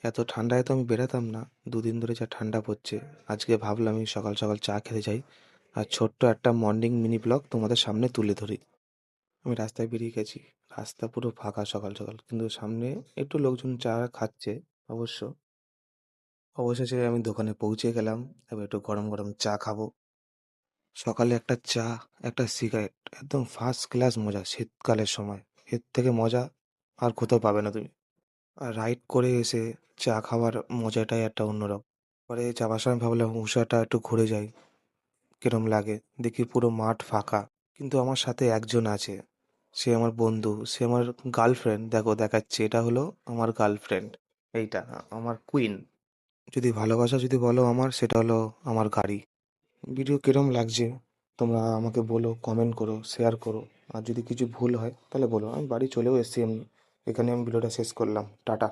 এত ঠান্ডায় তো আমি বেরোতাম না। দুদিন ধরে যা ঠান্ডা পড়ছে, আজকে ভাবলাম আমি সকাল সকাল চা খেতে যাই আর ছোট্ট একটা মর্নিং মিনি ব্লগ তোমাদের সামনে তুলে ধরি। আমি রাস্তায় বেরিয়ে গেছি, রাস্তা পুরো ফাঁকা সকাল সকাল, কিন্তু সামনে একটু লোকজন চা খাচ্ছে। অবশ্য অবশেষে আমি দোকানে পৌঁছে গেলাম। এবার একটু গরম গরম চা খাবো। সকালে একটা চা, একটা সিগারেট, একদম ফার্স্ট ক্লাস মজা শীতকালের সময়। এর থেকে মজা আর কোথাও পাবে না তুমি। আর রাইড করে এসে চা খাওয়ার মজাটাই একটা অন্যরকম। পরে যাবার সময় ভাবলাম উষাটা একটু ঘুরে যাই, কিরম লাগে। দেখি পুরো মাঠ ফাঁকা, কিন্তু আমার সাথে একজন আছে। সে আমার বন্ধু, সে আমার গার্লফ্রেন্ড। দেখো দেখাচ্ছে, এটা হলো আমার গার্লফ্রেন্ড। এইটা আমার কুইন। যদি ভালোবাসা যদি বলো আমার, সেটা হলো আমার গাড়ি। ভিডিও কিরম লাগছে তোমরা আমাকে বলো, কমেন্ট করো, শেয়ার করো। আর যদি কিছু ভুল হয় তাহলে বলো। আমি বাড়ি চলেও এসেছি এমনি। এখানে আমি ভিডিওটা শেষ করলাম। টাটা।